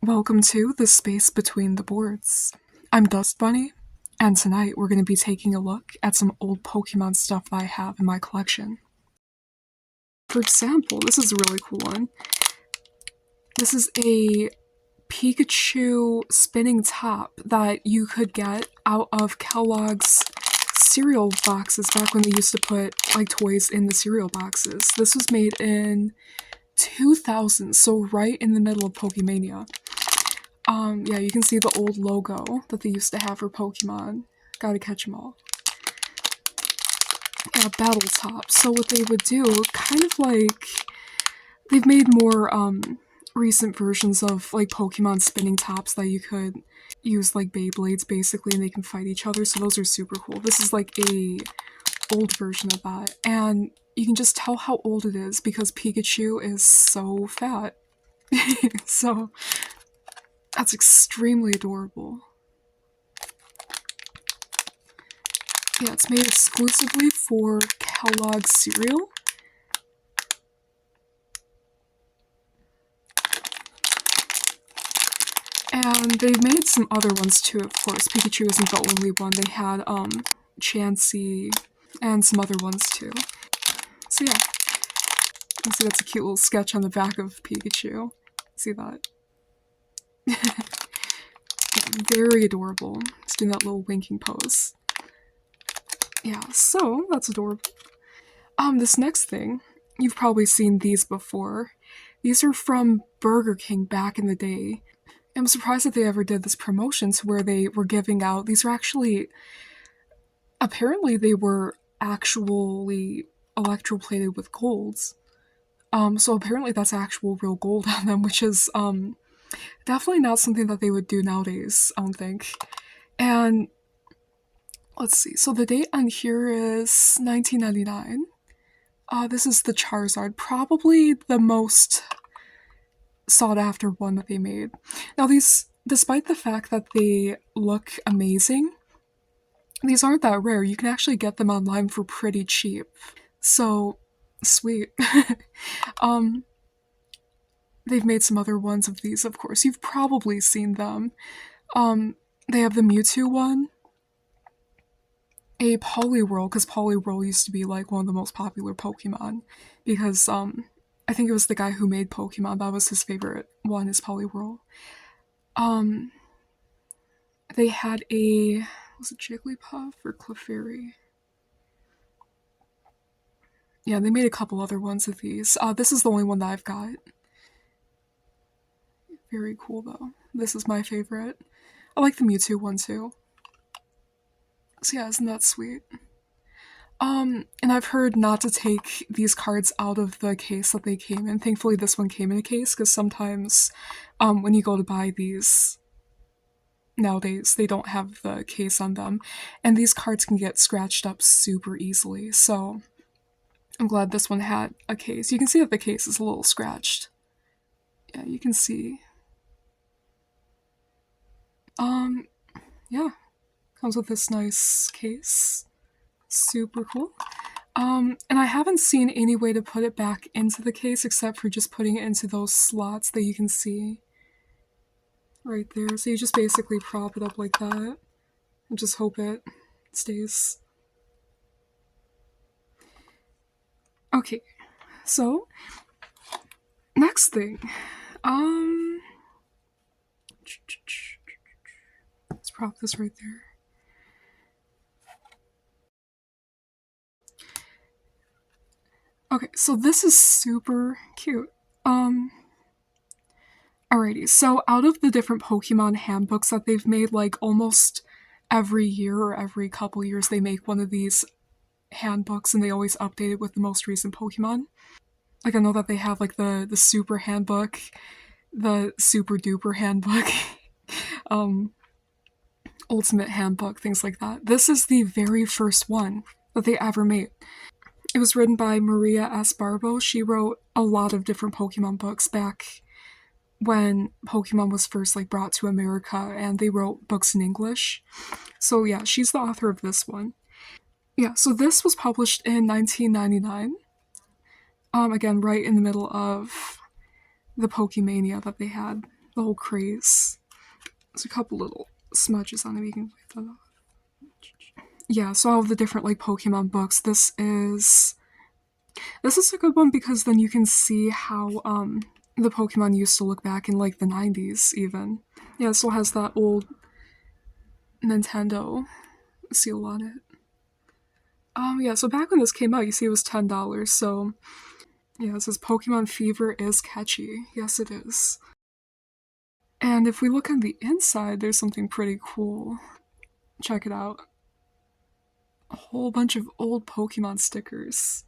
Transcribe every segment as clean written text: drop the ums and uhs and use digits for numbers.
Welcome to the space between the boards. I'm Dust Bunny, and tonight we're going to be taking a look at some old Pokemon stuff that I have in my collection. For example, this is a really cool one. This is a Pikachu spinning top that you could get out of Kellogg's cereal boxes back when they used to put like toys in the cereal boxes. This was made in 2000, so right in the middle of Pokemania. Yeah, you can see the old logo that they used to have for Pokemon. Gotta catch 'em all. Yeah, Battle Top. So what they would do, kind of like, they've made more, recent versions of, like, Pokemon spinning tops that you could use, like, Beyblades, basically, and they can fight each other, so those are super cool. This is, like, a old version of that, and you can just tell how old it is because Pikachu is so fat. So, that's extremely adorable. Yeah, it's made exclusively for Kellogg cereal. And they've made some other ones too, of course. Pikachu isn't the only one. They had, Chansey and some other ones too. So yeah. You can see that's a cute little sketch on the back of Pikachu. See that? Yeah, very adorable. Just doing that little winking pose. Yeah, so that's adorable. This next thing, you've probably seen these before. These are from Burger King back in the day. I'm surprised that they ever did this promotion to where they were giving out. These are actually, apparently they were actually electroplated with golds. So apparently that's actual real gold on them, which is definitely not something that they would do nowadays, I don't think. And let's see, so the date on here is 1999. This is the Charizard, probably the most sought after one that they made. Now these, despite the fact that they look amazing, these aren't that rare. You can actually get them online for pretty cheap. So, sweet. um, they've made some other ones of these, of course. You've probably seen them. They have the Mewtwo one, a Poliwhirl, because Poliwhirl used to be like one of the most popular Pokemon, because I think it was the guy who made Pokemon, that was his favorite one, is Poliwhirl. Um, they had a, was it Jigglypuff or Clefairy? Yeah, they made a couple other ones of these. This is the only one that I've got. Very cool though. This is my favorite. I like the Mewtwo one too. So yeah, isn't that sweet? And I've heard not to take these cards out of the case that they came in. Thankfully, this one came in a case, because sometimes, when you go to buy these nowadays, they don't have the case on them, and these cards can get scratched up super easily, so I'm glad this one had a case. You can see that the case is a little scratched. Yeah, you can see. Yeah. Comes with this nice case. Super cool. And I haven't seen any way to put it back into the case except for just putting it into those slots that you can see right there. So you just basically prop it up like that and just hope it stays. Okay, so next thing. Let's prop this right there. Okay, so this is super cute. Alrighty, so out of the different Pokemon handbooks that they've made, like almost every year or every couple years, they make one of these handbooks and they always update it with the most recent Pokemon. Like I know that they have like the super handbook, the super duper handbook, um, ultimate handbook, things like that. This is the very first one that they ever made. It was written by Maria S. Barbo. She wrote a lot of different Pokemon books back when Pokemon was first like brought to America, and they wrote books in English. So yeah, she's the author of this one. Yeah, so this was published in 1999. Again, right in the middle of the Pokemania that they had the whole craze. There's a couple little smudges on it, you can wipe that off. Yeah, so all of the different like Pokemon books. This is a good one because then you can see how the Pokemon used to look back in like the 90s even. Yeah, it still has that old Nintendo seal on it. Yeah, so back when this came out, you see it was $10, so yeah, it says Pokemon Fever is catchy. Yes, it is. And if we look on the inside, there's something pretty cool. Check it out. A whole bunch of old Pokemon stickers.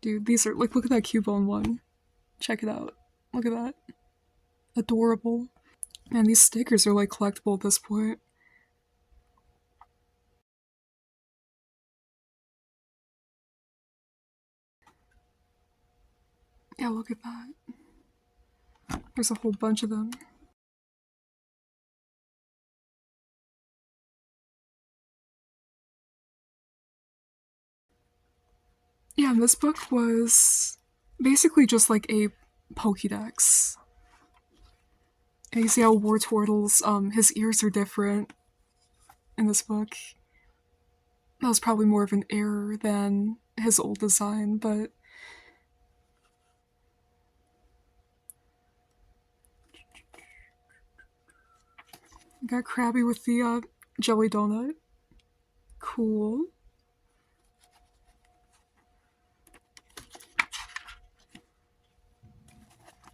Dude, these are, like, look at that Cubone one. Check it out. Look at that. Adorable. Man, these stickers are, like, collectible at this point. Yeah, look at that. There's a whole bunch of them. Yeah, and this book was basically just like a Pokédex. And you see how Wartortle's, his ears are different in this book. That was probably more of an error than his old design, but got Krabby with the jelly donut. Cool.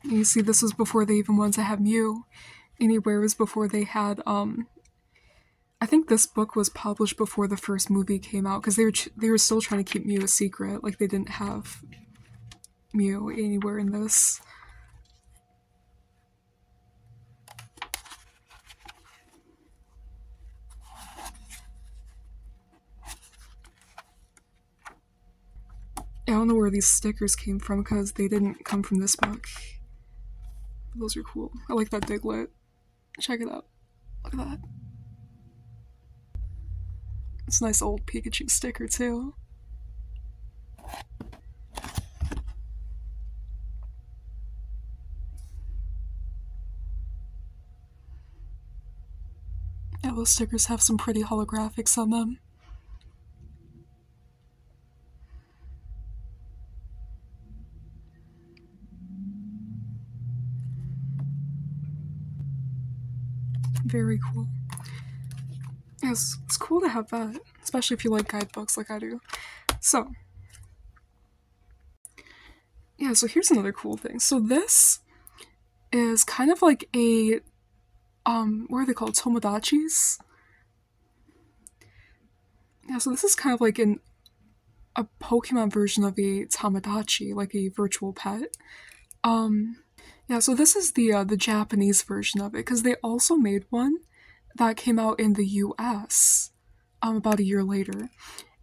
And you see, this was before they even wanted to have Mew anywhere. It was before they had. I think this book was published before the first movie came out because they were still trying to keep Mew a secret. Like they didn't have Mew anywhere in this. I don't know where these stickers came from because they didn't come from this book. Those are cool. I like that Diglett. Check it out. Look at that. It's a nice old Pikachu sticker too. Yeah, those stickers have some pretty holographics on them. Very cool. Yes, it's cool to have that, especially if you like guidebooks like I do. So, yeah, so here's another cool thing. So this is kind of like a, what are they called? Tomodachis? Yeah, so this is kind of like a Pokemon version of a Tamagotchi, like a virtual pet. Um, yeah, so this is the Japanese version of it, because they also made one that came out in the US about a year later.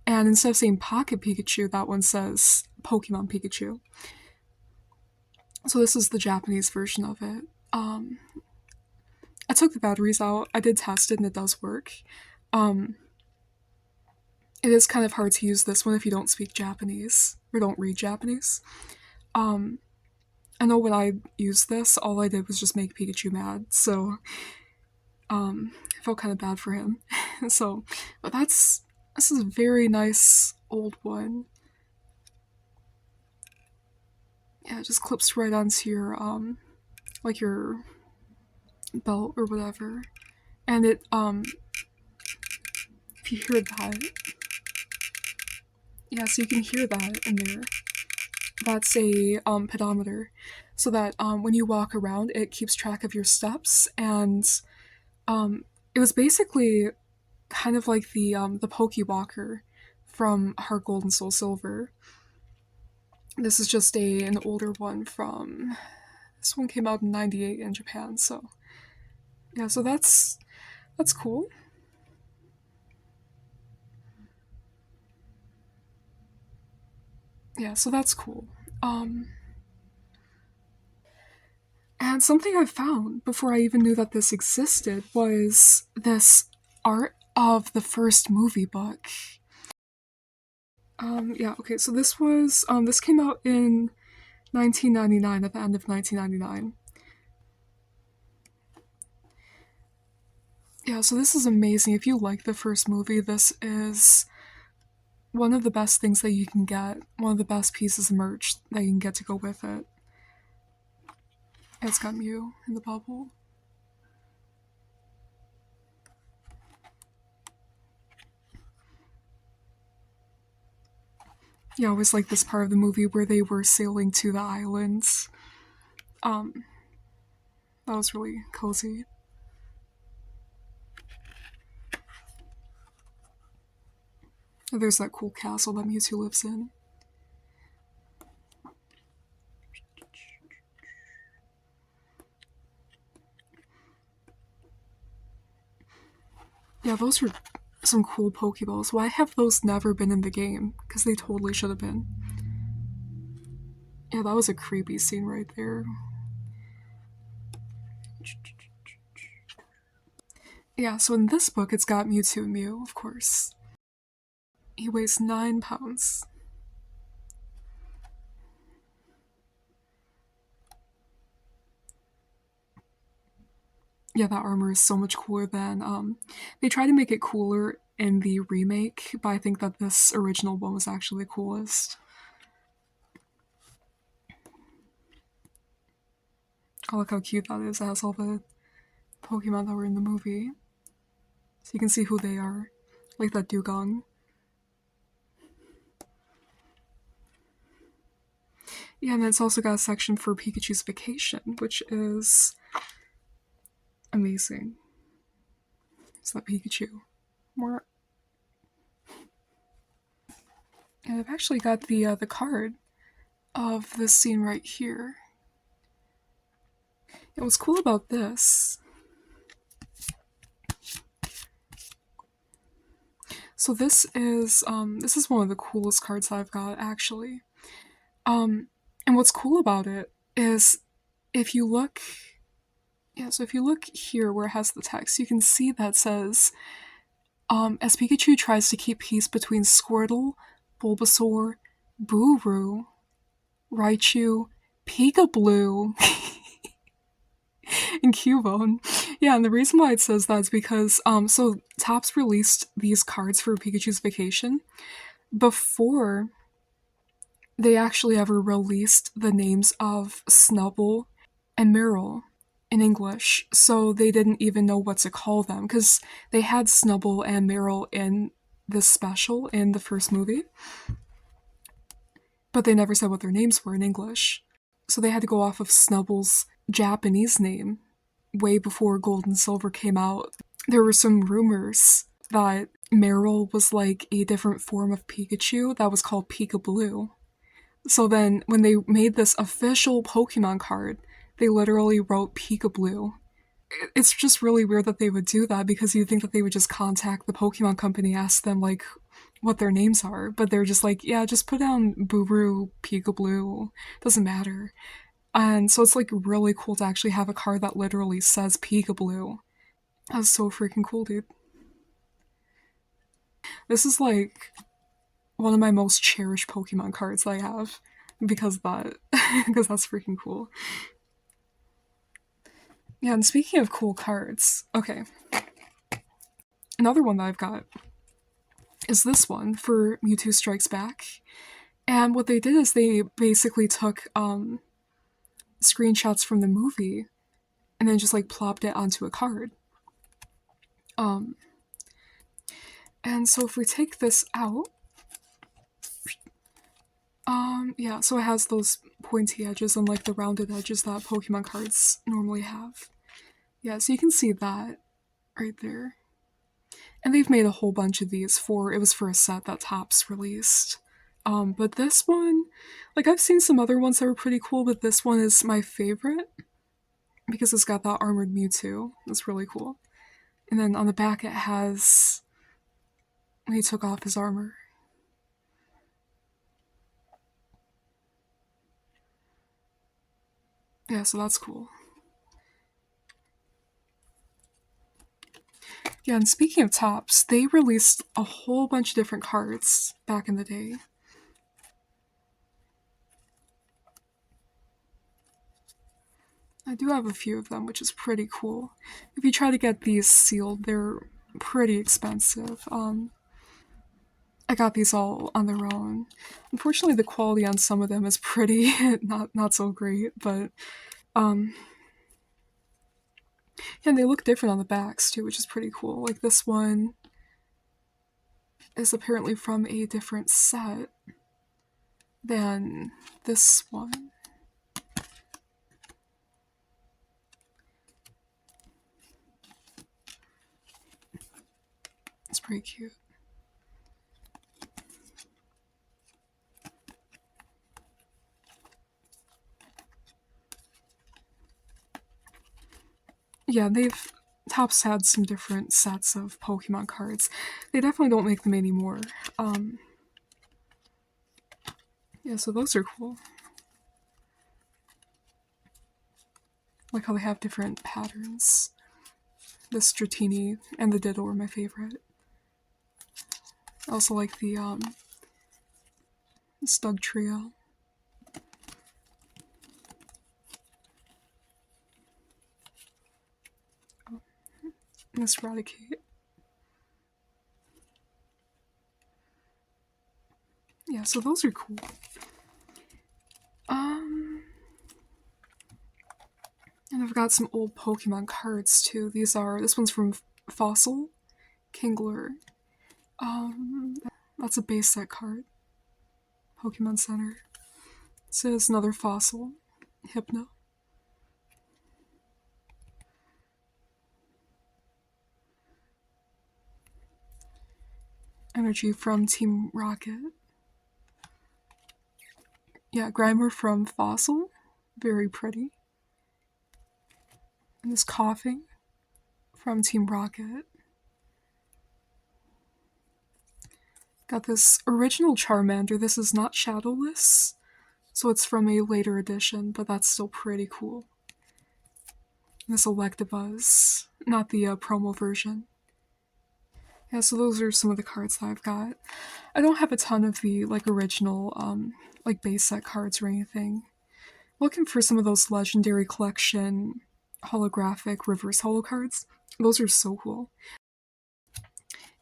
And instead of saying Pocket Pikachu, that one says Pokemon Pikachu. So this is the Japanese version of it. I took the batteries out. I did test it and it does work. Um, it is kind of hard to use this one if you don't speak Japanese or don't read Japanese. Um, I know when I used this, all I did was just make Pikachu mad, so I felt kind of bad for him. So, but this is a very nice old one. Yeah, it just clips right onto your like your belt or whatever, and it if you hear that, yeah, so you can hear that in there. That's a pedometer, so that when you walk around, it keeps track of your steps, and it was basically kind of like the Pokewalker from Heart Gold and Soul Silver. This is just an older one from. This one came out in '98 in Japan, so yeah, so that's cool. Yeah, so that's cool. Um, and something I found before I even knew that this existed was this art of the first movie book. Yeah, okay, so this came out in 1999, at the end of 1999. Yeah, so this is amazing. If you like the first movie, this is one of the best things that you can get. One of the best pieces of merch that you can get to go with it. It's got Mew in the bubble. Yeah, I always like this part of the movie where they were sailing to the islands. That was really cozy. There's that cool castle that Mewtwo lives in. Yeah, those are some cool Pokeballs. Why have those never been in the game? Because they totally should have been. Yeah, that was a creepy scene right there. Yeah, so in this book, it's got Mewtwo and Mew, of course. He weighs 9 pounds. Yeah, that armor is so much cooler than, they tried to make it cooler in the remake, but I think that this original one was actually the coolest. Oh, look how cute that is. It has all the Pokemon that were in the movie. So you can see who they are. Like that Dugong. Yeah, and it's also got a section for Pikachu's vacation, which is amazing. It's that Pikachu. More. And I've actually got the card of this scene right here. And what's cool about this, so this is one of the coolest cards I've got actually. And what's cool about it is if you look, yeah, so if you look here where it has the text, you can see that says, as Pikachu tries to keep peace between Squirtle, Bulbasaur, Buru, Raichu, Pikablu, and Cubone. Yeah, and the reason why it says that is because so Topps released these cards for Pikachu's vacation before they actually ever released the names of Snubbull and Meryl in English, so they didn't even know what to call them because they had Snubbull and Meryl in this special in the first movie, but they never said what their names were in English. So they had to go off of Snubbull's Japanese name way before Gold and Silver came out. There were some rumors that Meryl was like a different form of Pikachu that was called Pikablu. So then, when they made this official Pokemon card, they literally wrote Pikablu. It's just really weird that they would do that because you'd think that they would just contact the Pokemon company, ask them, like, what their names are, but they're just like, yeah, just put down Buru, Pikablu, doesn't matter. And so it's like really cool to actually have a card that literally says Pikablu. That's so freaking cool, dude. This is like one of my most cherished Pokemon cards that I have because of that. Because that's freaking cool. Yeah, and speaking of cool cards, okay. Another one that I've got is this one for Mewtwo Strikes Back. And what they did is they basically took screenshots from the movie and then just like plopped it onto a card. And so if we take this out, yeah, so it has those pointy edges and like the rounded edges that Pokemon cards normally have. Yeah, so you can see that right there. And they've made a whole bunch of these it was for a set that Topps released. But this one, like I've seen some other ones that were pretty cool, but this one is my favorite because it's got that armored Mewtwo. It's really cool. And then on the back it has when he took off his armor. Yeah, so that's cool. Yeah, and speaking of Topps, they released a whole bunch of different cards back in the day. I do have a few of them, which is pretty cool. If you try to get these sealed, they're pretty expensive. I got these all on their own. Unfortunately, the quality on some of them is pretty not so great, but um, yeah, and they look different on the backs too, which is pretty cool. Like this one is apparently from a different set than this one. It's pretty cute. Yeah, Topps had some different sets of Pokemon cards. They definitely don't make them anymore. Yeah, so those are cool. Like how they have different patterns. The Stratini and the Ditto are my favorite. I also like the Stug Trio. And this Raticate. Yeah, so those are cool. And I've got some old Pokemon cards too. This one's from Fossil, Kingler. That's a base set card. Pokemon Center. This is another Fossil, Hypno. Energy from Team Rocket. Yeah, Grimer from Fossil. Very pretty. And this Coughing from Team Rocket. Got this original Charmander. This is not Shadowless, so it's from a later edition, but that's still pretty cool. And this Electabuzz, not the promo version. Yeah, so those are some of the cards that I've got. I don't have a ton of the original base set cards or anything. Looking for some of those Legendary Collection holographic reverse holo cards. Those are so cool.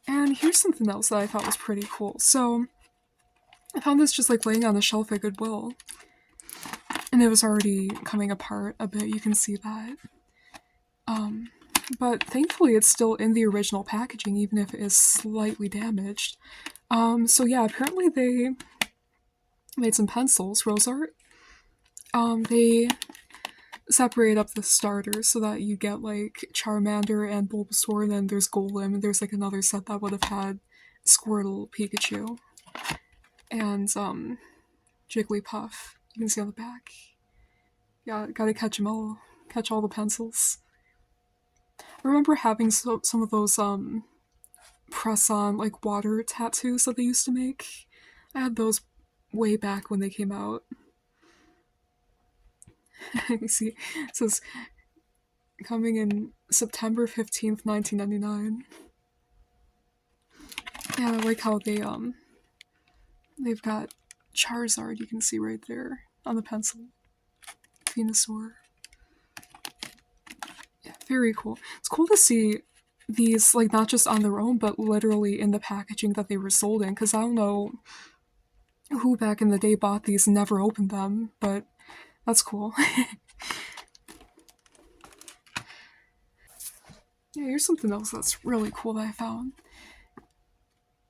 And here's something else that I thought was pretty cool. So I found this just laying on the shelf at Goodwill, and it was already coming apart a bit. You can see that. But thankfully it's still in the original packaging, even if it is slightly damaged. So yeah, apparently they made some pencils, RoseArt. They separate up the starters so that you get Charmander and Bulbasaur, and then there's Golem, and there's another set that would have had Squirtle, Pikachu, and Jigglypuff. You can see on the back. Yeah, gotta catch them all. Catch all the pencils. I remember having some of those press-on water tattoos that they used to make. I had those way back when they came out. You see, it says coming in September 15th, 1999. Yeah, I like how they've got Charizard, you can see right there on the pencil. Venusaur. Yeah, very cool. It's cool to see these not just on their own, but literally in the packaging that they were sold in, because I don't know who back in the day bought these and never opened them, but that's cool. Yeah, here's something else that's really cool that I found.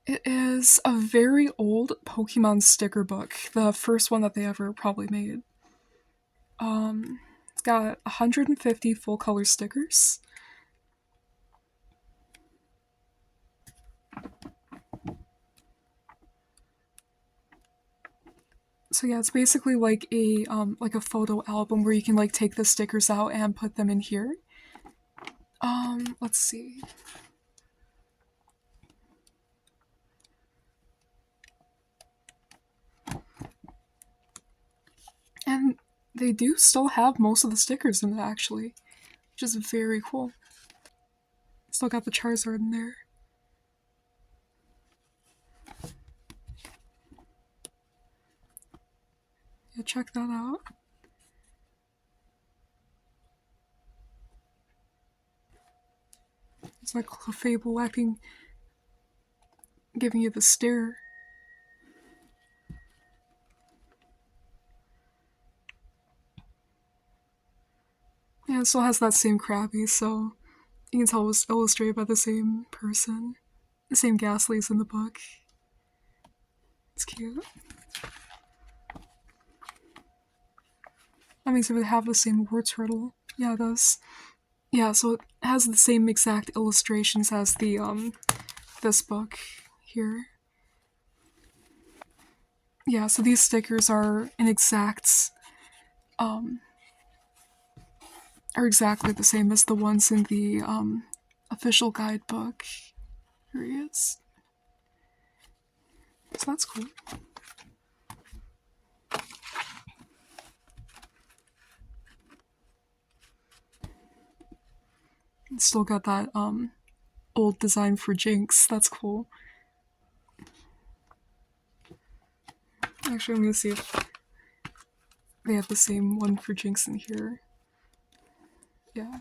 It is a very old Pokemon sticker book, the first one that they ever probably made. It's got 150 full color stickers. So yeah, it's basically like a photo album where you can take the stickers out and put them in here. Let's see. And they do still have most of the stickers in it, actually, which is very cool. Still got the Charizard in there. Yeah, check that out. It's like Clefable acting, giving you the stare. Yeah, it still has that same Krabby, so you can tell it was illustrated by the same person. The same Ghastly's in the book. It's cute. That means it would have the same war turtle. Yeah, it does. Yeah, so it has the same exact illustrations as the this book here. Yeah, so these stickers are are exactly the same as the ones in the official guidebook. Here he is. So that's cool. It's still got that old design for Jynx. That's cool. Actually, I'm gonna see if they have the same one for Jynx in here. Yeah.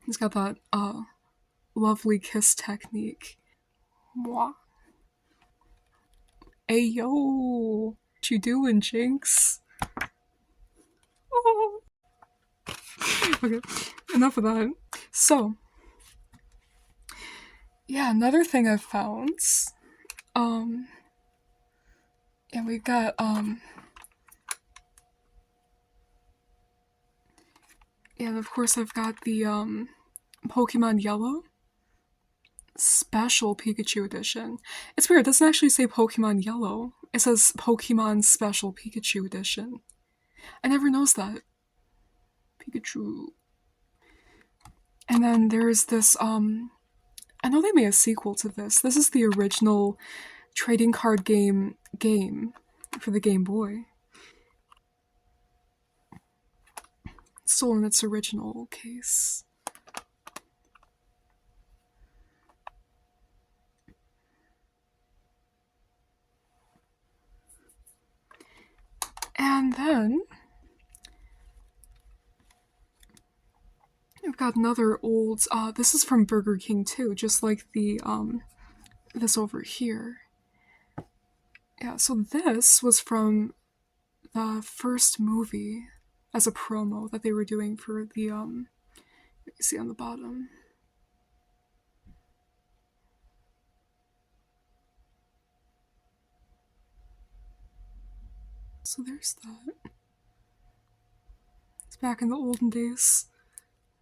He's got that lovely kiss technique. Mwah. Hey yo, what you doing, Jynx? Oh. Okay, enough of that. So, yeah, another thing I've found. Yeah, we got yeah, and of course I've got the Pokemon Yellow Special Pikachu Edition. It's weird, it doesn't actually say Pokemon Yellow. It says Pokemon Special Pikachu Edition. I never noticed that. Pikachu. And then there's this, I know they made a sequel to this. This is the original trading card game for the Game Boy. It's still in its original case. And then I've got another old, this is from Burger King too, just like the, this over here. Yeah, so this was from the first movie as a promo that they were doing for the, you see on the bottom. So there's that. It's back in the olden days.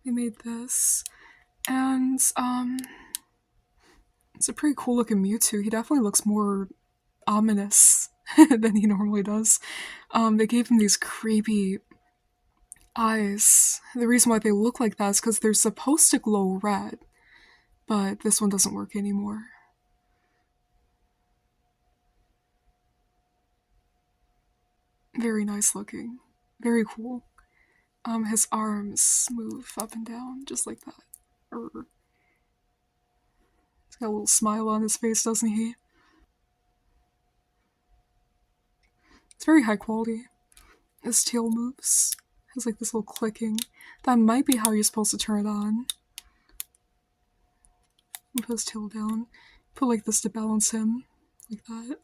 They made this. And, it's a pretty cool looking Mewtwo. He definitely looks more ominous than he normally does. They gave him these creepy eyes. The reason why they look like that is because they're supposed to glow red, but this one doesn't work anymore. Very nice looking. Very cool. His arms move up and down just like that. He's got a little smile on his face, doesn't he? It's very high quality. His tail moves. Has like this little clicking. That might be how you're supposed to turn it on. Put his tail down. Put like this to balance him. Like that.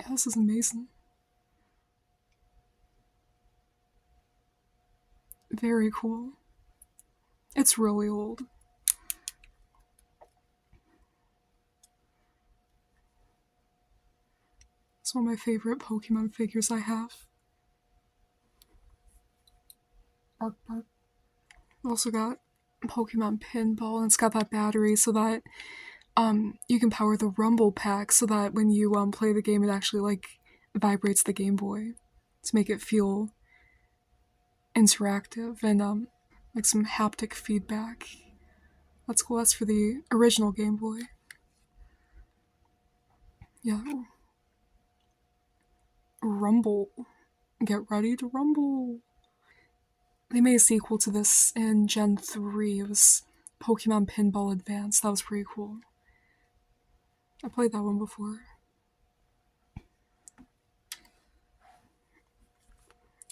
Yeah, this is amazing. Very cool. It's really old. It's one of my favorite Pokemon figures I have. Bark, bark. I've also got Pokemon Pinball, and it's got that battery so that you can power the Rumble Pack so that when you play the game, it actually like vibrates the Game Boy to make it feel interactive and like some haptic feedback. That's cool. That's for the original Game Boy. Yeah. Rumble. Get ready to rumble. They made a sequel to this in Gen 3. It was Pokemon Pinball Advance. That was pretty cool. I played that one before.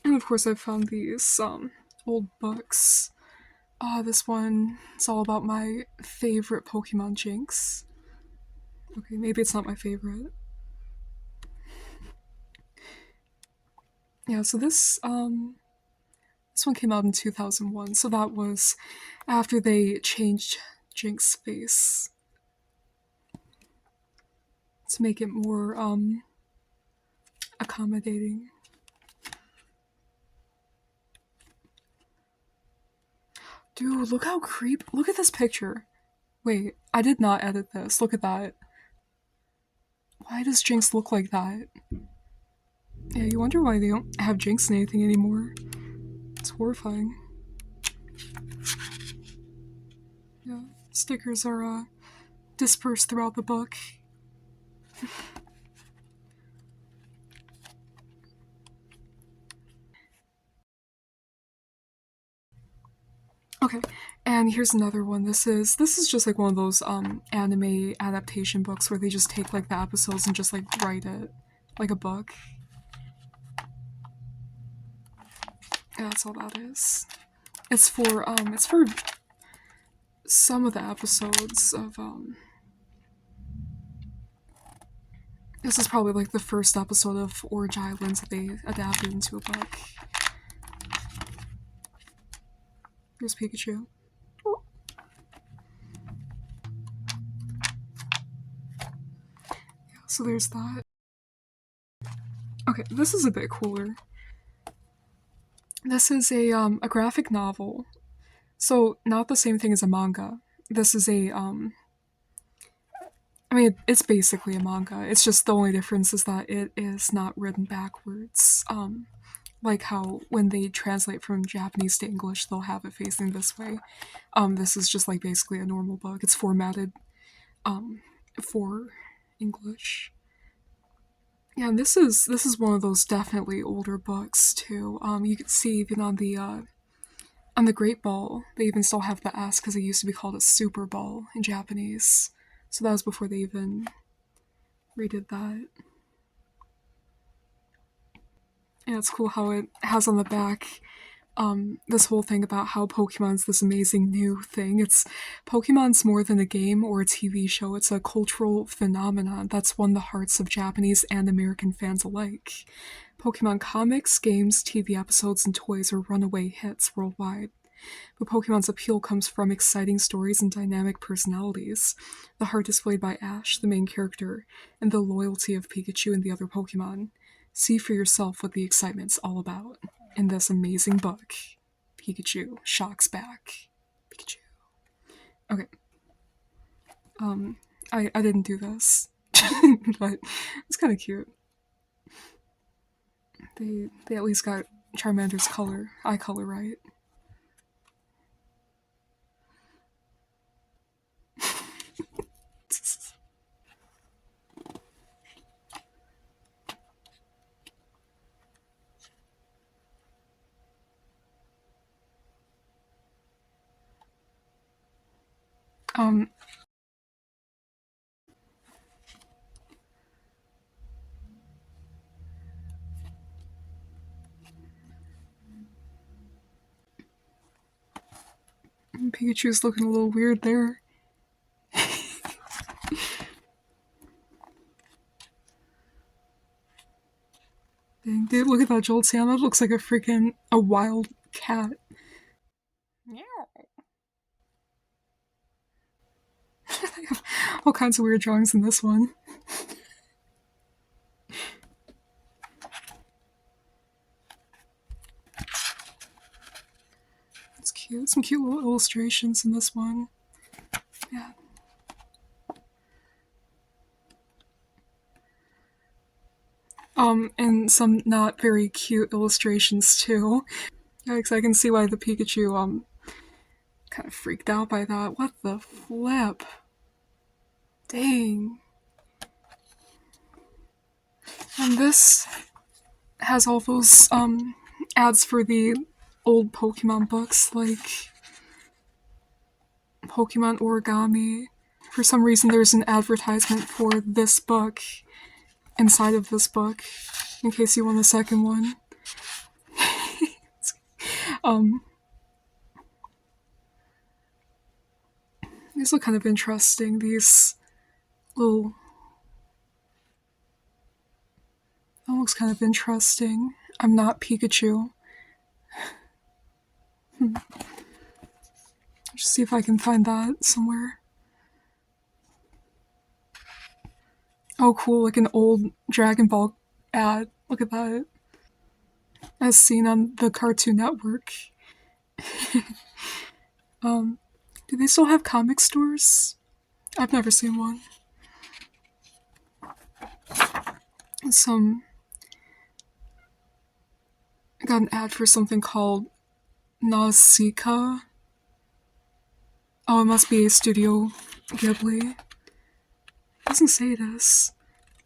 And And of course I found these old books. This one is all about my favorite Pokemon Jynx. Okay, maybe it's not my favorite. Yeah, so this one came out in 2001, so that was after they changed Jynx's face to make it more accommodating. Dude, look how look at this picture. Wait, I did not edit this. Look at that. Why does Jynx look like that? Yeah, you wonder why they don't have Jynx in anything anymore. It's horrifying. Yeah, stickers are dispersed throughout the book. Okay, and here's another one. This is just like one of those anime adaptation books where they just take like the episodes and just like write it like a book. Yeah, that's all that is. It's for some of the episodes of this is probably like the first episode of Orange Islands that they adapted into a book. There's Pikachu. Yeah, so there's that. Okay, this is a bit cooler. This is a graphic novel. So not the same thing as a manga. This is a I mean, it's basically a manga. It's just the only difference is that it is not written backwards. Like how when they translate from Japanese to English, they'll have it facing this way. This is just like basically a normal book. It's formatted for English. Yeah, and this is one of those definitely older books too. You can see even on the Great Ball, they even still have the S because it used to be called a Super Ball in Japanese. So that was before they even redid that. And it's cool how it has on the back this whole thing about how Pokemon's this amazing new thing. Pokemon's more than a game or a TV show. It's a cultural phenomenon that's won the hearts of Japanese and American fans alike. Pokemon comics, games, TV episodes, and toys are runaway hits worldwide. But Pokemon's appeal comes from exciting stories and dynamic personalities, the heart displayed by Ash, the main character, and the loyalty of Pikachu and the other Pokemon. See for yourself what the excitement's all about in this amazing book. Pikachu shocks back. Pikachu. Okay. I didn't do this, but it's kind of cute. They at least got Charmander's eye color right. Um, Pikachu's looking a little weird there. Dang, dude, look at that Jolteon. That looks like a wild cat. Meow. They have all kinds of weird drawings in this one. It's cute. Some cute little illustrations in this one. Yeah. And some not very cute illustrations too. Yikes, I can see why the Pikachu, kind of freaked out by that. What the flip? Dang. And this has all those, ads for the old Pokemon books, like Pokemon Origami. For some reason, there's an advertisement for this book inside of this book, in case you want the second one. um, these look kind of interesting. These little... That looks kind of interesting. I'm not Pikachu. Just see if I can find that somewhere. Oh, cool, like an old Dragon Ball ad. Look at that. As seen on the Cartoon Network. Do they still have comic stores? I've never seen one. I got an ad for something called Nausicaa. Oh, it must be Studio Ghibli. It doesn't say it is.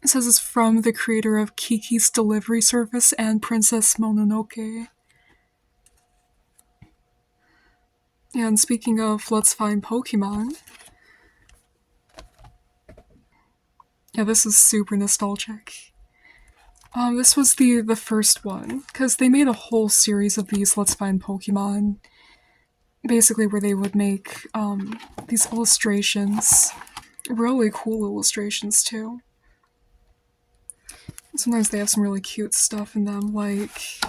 It says it's from the creator of Kiki's Delivery Service and Princess Mononoke. Yeah, and speaking of Let's Find Pokemon, yeah, this is super nostalgic. This was the first one, because they made a whole series of these Let's Find Pokemon, basically where they would make these illustrations, really cool illustrations too. Sometimes they have some really cute stuff in them, like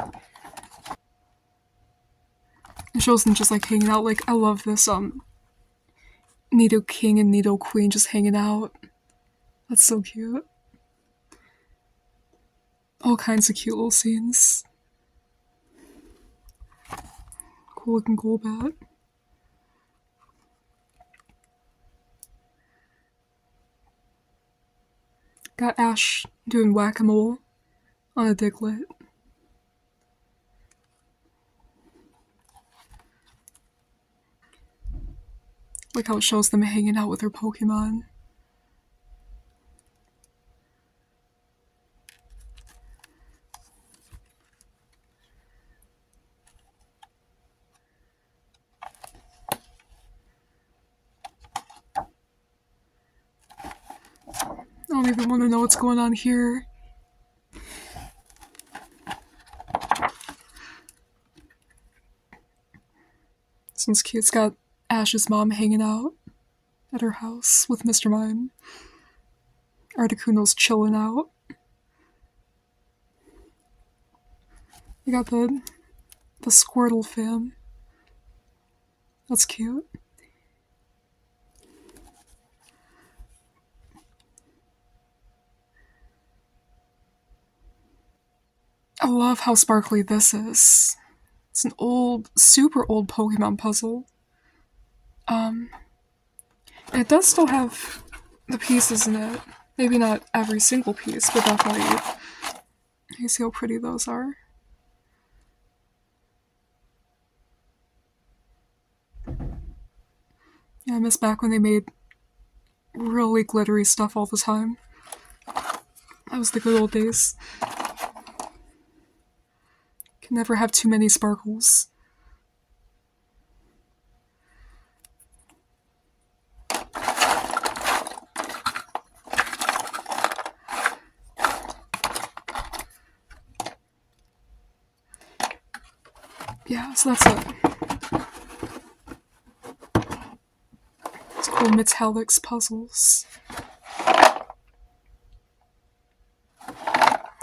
it shows them just like hanging out. Like I love this Nido King and Nido Queen just hanging out. That's so cute. All kinds of cute little scenes. Cool looking Golbat. Got Ash doing whack-a-mole on a Diglett. Like how it shows them hanging out with their Pokemon. I don't even want to know what's going on here. This one's cute. It's got Ash's mom hanging out at her house with Mr. Mime. Articuno's chilling out. You got the Squirtle fam. That's cute. I love how sparkly this is. It's an old, super old Pokemon puzzle. It does still have the pieces in it. Maybe not every single piece, but definitely. You see how pretty those are? Yeah, I miss back when they made really glittery stuff all the time. That was the good old days. Can never have too many sparkles. Yeah, so that's it. It's called Metallix Puzzles.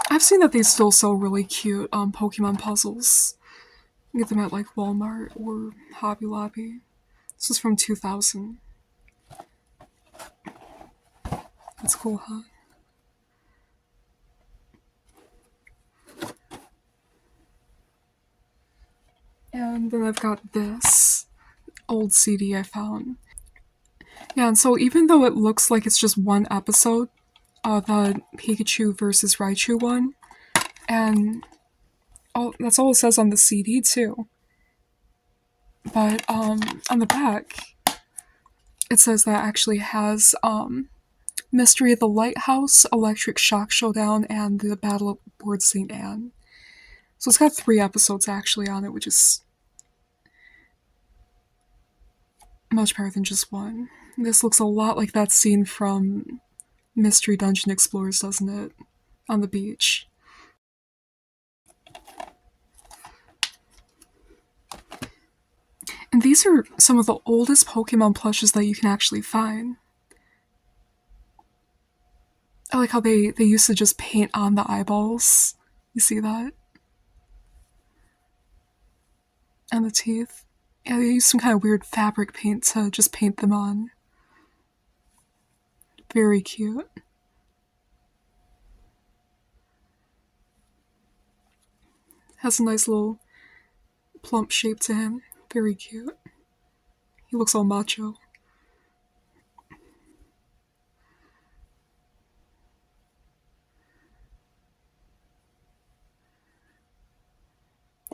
I've seen that they still sell really cute Pokemon puzzles. You get them at like Walmart or Hobby Lobby. This is from 2000. That's cool, huh? And then I've got this old CD I found. Yeah, and so even though it looks like it's just one episode, the Pikachu versus Raichu one, and that's all it says on the CD too. But on the back, it says that actually has Mystery of the Lighthouse, Electric Shock Showdown, and the Battle aboard St. Anne. So it's got 3 episodes actually on it, which is much better than just one. This looks a lot like that scene from Mystery Dungeon Explorers, doesn't it? On the beach. And these are some of the oldest Pokemon plushes that you can actually find. I like how they used to just paint on the eyeballs. You see that? And the teeth. Yeah, they used some kind of weird fabric paint to just paint them on. Very cute. Has a nice little plump shape to him. Very cute. He looks all macho.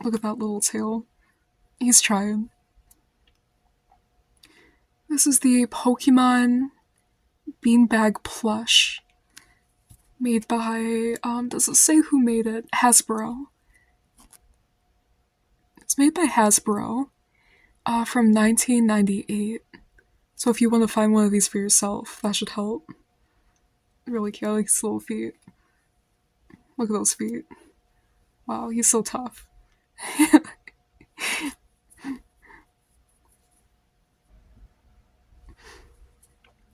Look at that little tail. He's trying. This is the Pokemon Beanbag Plush. Made by, does it say who made it? Hasbro. It's made by Hasbro from 1998. So if you want to find one of these for yourself, that should help. Really cute. I like his little feet. Look at those feet. Wow, he's so tough.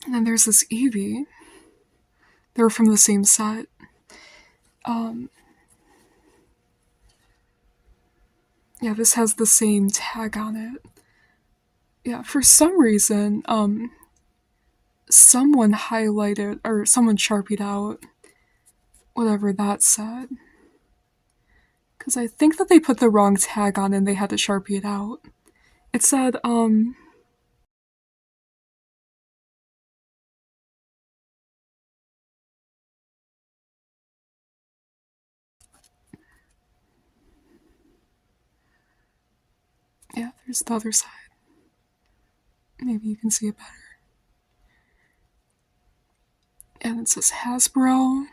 And then there's this Eevee. They're from the same set. Yeah, this has the same tag on it. Yeah, for some reason, someone highlighted, or someone sharpied out whatever that said. Because I think that they put the wrong tag on and they had to sharpie it out. It said, yeah, there's the other side. Maybe you can see it better. And it says Hasbro,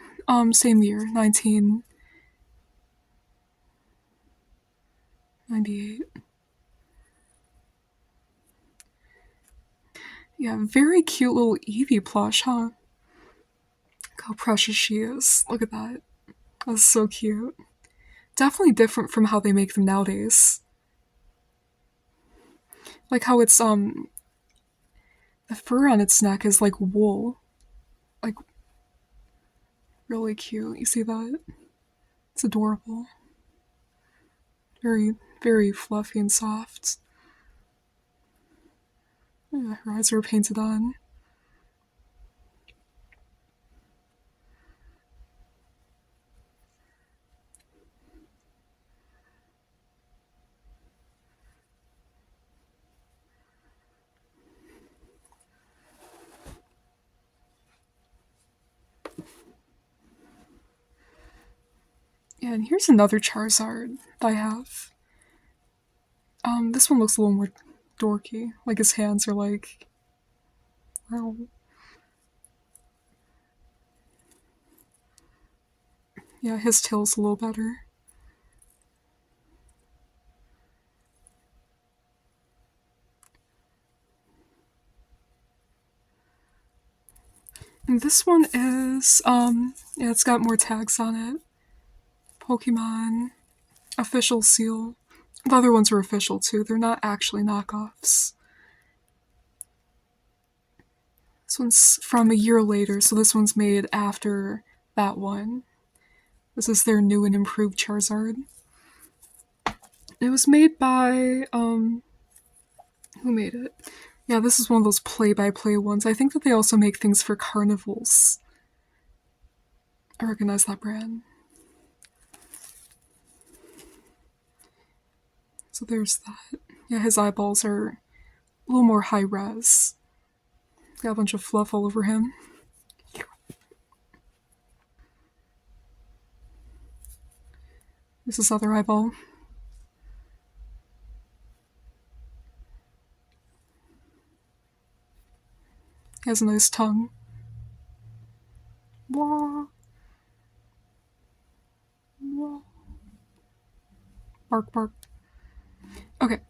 same year, 1998. Yeah, very cute little Eevee plush, huh? Look how precious she is. Look at that. That's so cute. Definitely different from how they make them nowadays. Like how it's, the fur on its neck is like wool. Like, really cute. You see that? It's adorable. Very, very fluffy and soft. Yeah, her eyes are painted on. Yeah, and here's another Charizard that I have. This one looks a little more dorky. Like his hands are like, wow. Yeah, his tail's a little better. And this one is, yeah, it's got more tags on it. Pokemon official seal. The other ones are official too. They're not actually knockoffs. This one's from a year later, so this one's made after that one. This is their new and improved Charizard. It was made by, who made it? Yeah, this is one of those play-by-play ones. I think that they also make things for carnivals. I recognize that brand. So there's that. Yeah, his eyeballs are a little more high-res. Got a bunch of fluff all over him. There's his other eyeball. He has a nice tongue. Wah. Wah. Bark, bark. Okay.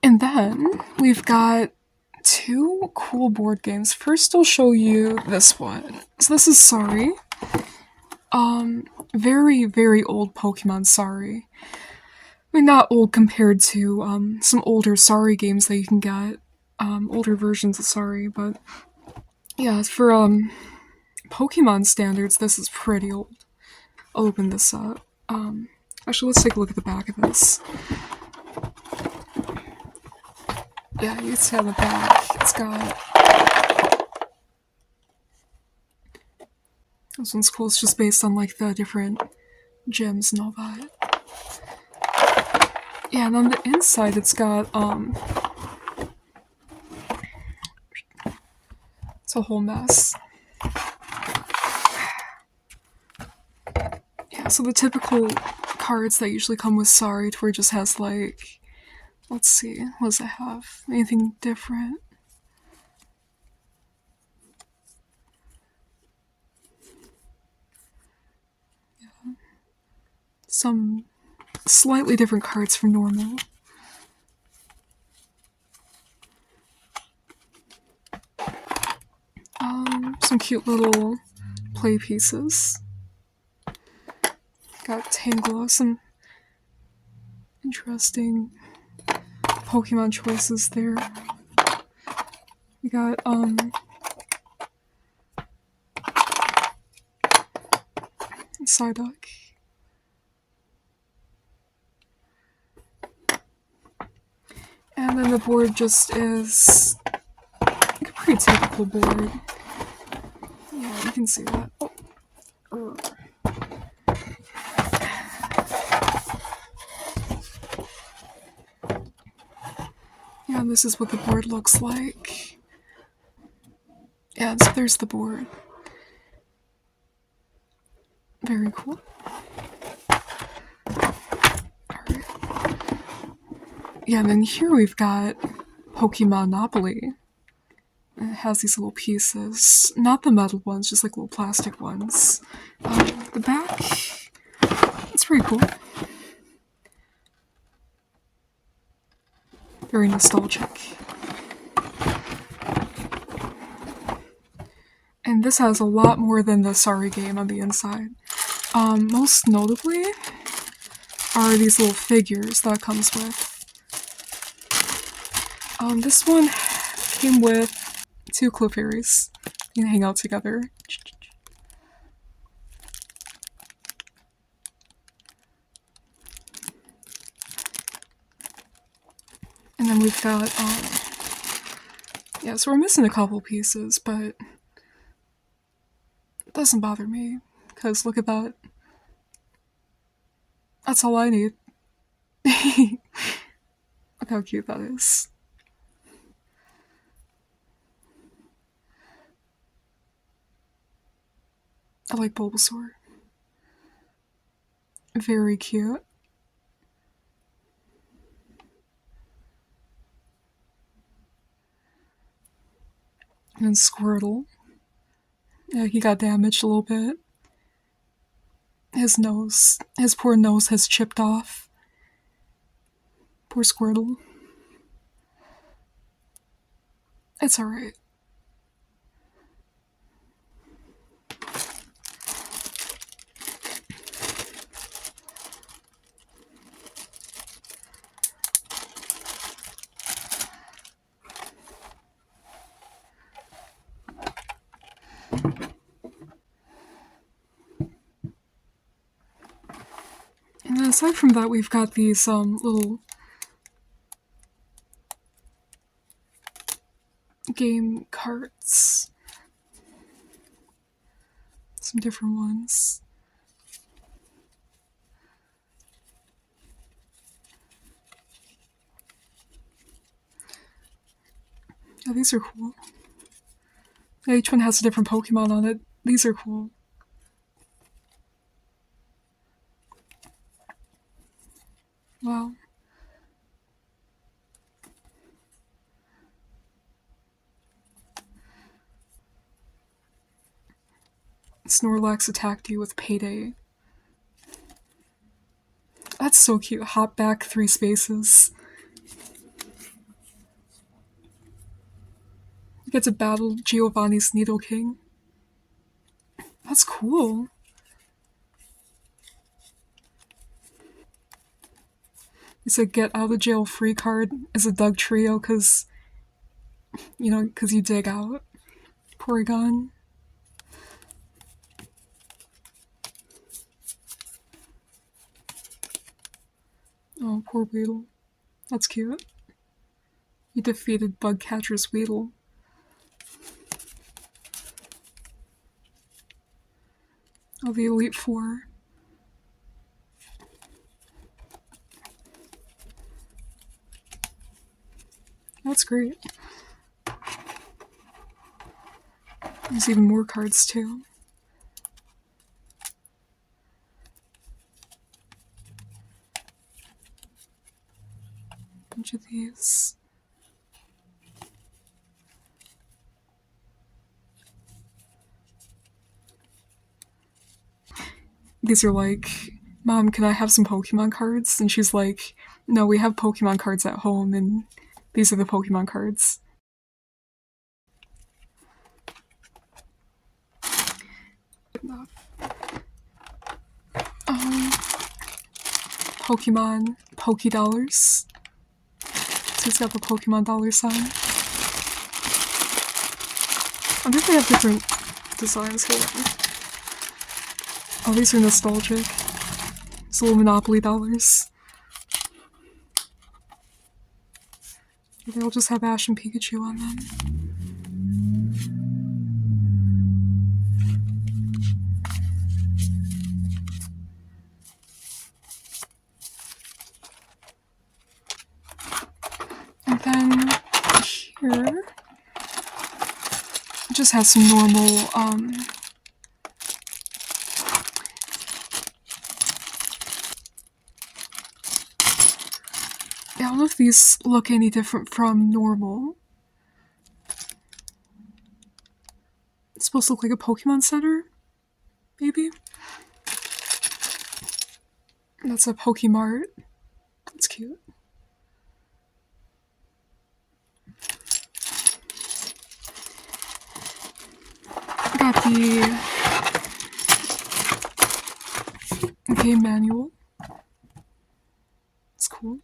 And then we've got two cool board games. First, I'll show you this one. So this is Sorry. Very, very old Pokemon Sorry. mean, not old compared to some older Sorry games that you can get, older versions of Sorry, but yeah, for Pokemon standards, this is pretty old. I'll open this up. Actually, let's take a look at the back of this. Yeah, you can see on the back, it's got... This one's cool, it's just based on, like, the different gems and all that. Yeah, and on the inside, it's got, it's a whole mess. Yeah, so the typical cards that usually come with Sorry Tour just has, like... Let's see, what does it have? Anything different? Yeah. Some slightly different cards from normal. Some cute little play pieces. Got Tangela, some interesting Pokemon choices there. We got, Psyduck. And then the board just is like a pretty typical board. Yeah, you can see that. Oh. Yeah, and this is what the board looks like. Yeah, so there's the board. Very cool. Alright. Yeah, and then here we've got Pokemonopoly. It has these little pieces. Not the metal ones, just like little plastic ones. The back, it's pretty cool. Very nostalgic. And this has a lot more than the Sorry game on the inside. Most notably are these little figures that it comes with. This one came with 2 Clefairies. You can hang out together. And then we've got, yeah, so we're missing a couple pieces, but it doesn't bother me, because look at that. That's all I need. Look how cute that is. I like Bulbasaur. Very cute. And then Squirtle. Yeah, he got damaged a little bit. His nose, his poor nose has chipped off. Poor Squirtle. It's alright. And then aside from that, we've got these little game carts. Some different ones. Yeah, these are cool. Yeah, each one has a different Pokemon on it. These are cool. Wow. Snorlax attacked you with Payday. That's so cute. Hop back 3 spaces. You get to battle Giovanni's Nidoking. That's cool. It's a get out of jail free card as a Doug Trio because, because you dig out. Porygon. Oh, poor Weedle. That's cute. You defeated Bugcatcher's Weedle. Oh, the Elite Four. That's great. There's even more cards, too. Bunch of these. These are like, Mom, can I have some Pokemon cards? And she's like, no, we have Pokemon cards at home, and these are the Pokemon cards. Pokemon Pokédollars. So it's got the Pokemon dollar sign. I wonder if they have different designs. Hold on. Oh, these are nostalgic. It's little Monopoly dollars. They all just have Ash and Pikachu on them. And then here, it just has some normal, I don't know if these look any different from normal. It's supposed to look like a Pokemon Center, maybe? That's a Pokemart. That's cute. Got the game manual. It's cool.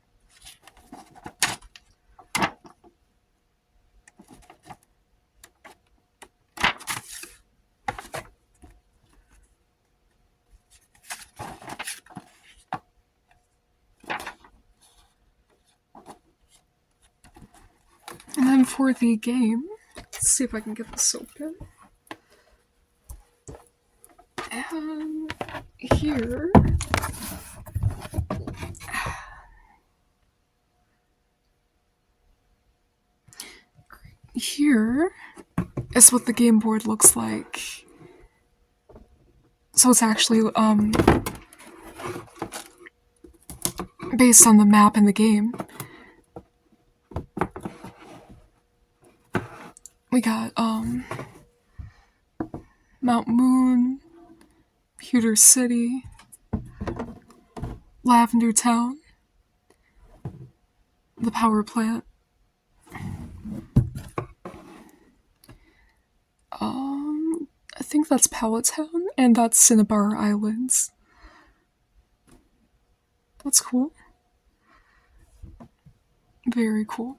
And then for the game, let's see if I can get this open. And here is what the game board looks like. So it's actually based on the map in the game. We got Mount Moon, Pewter City, Lavender Town, the power plant. I think that's Palatown, and that's Cinnabar Islands. That's cool. Very cool.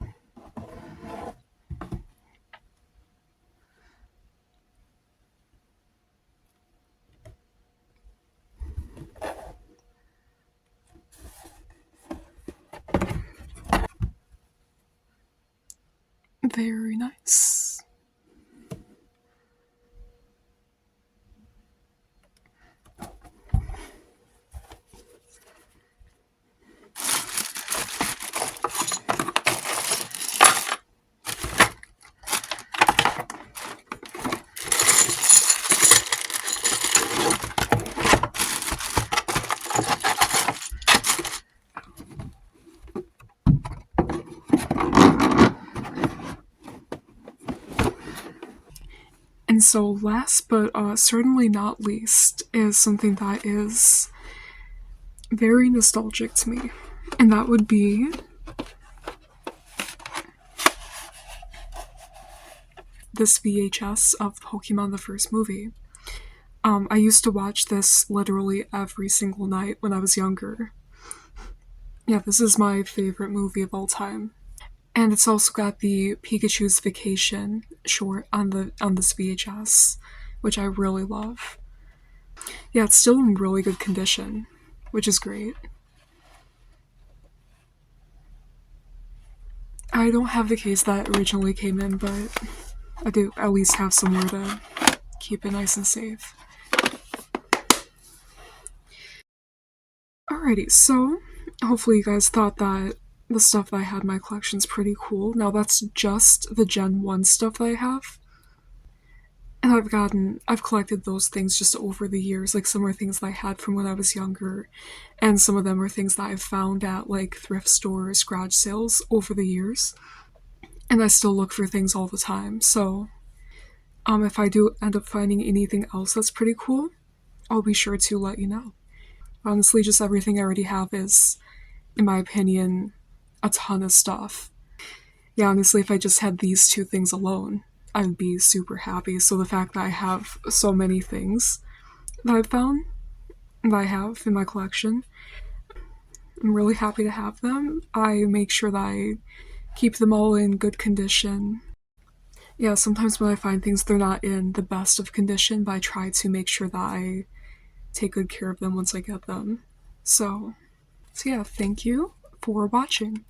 Very nice. And so last but certainly not least is something that is very nostalgic to me, and that would be this VHS of Pokemon the first movie. I used to watch this literally every single night when I was younger. Yeah, this is my favorite movie of all time. And it's also got the Pikachu's Vacation short on this VHS, which I really love. Yeah, it's still in really good condition, which is great. I don't have the case that originally came in, but I do at least have somewhere to keep it nice and safe. Alrighty, so hopefully you guys thought that the stuff that I had in my collection is pretty cool. Now that's just the Gen 1 stuff that I have. And I've collected those things just over the years. Like some are things that I had from when I was younger, and some of them are things that I've found at like thrift stores, garage sales over the years. And I still look for things all the time. So, if I do end up finding anything else that's pretty cool, I'll be sure to let you know. Honestly, just everything I already have is, in my opinion, a ton of stuff. Yeah, honestly, if I just had these two things alone, I'd be super happy. So the fact that I have so many things that I've found that I have in my collection, I'm really happy to have them. I make sure that I keep them all in good condition. Yeah, sometimes when I find things, they're not in the best of condition, but I try to make sure that I take good care of them once I get them. So yeah, thank you for watching.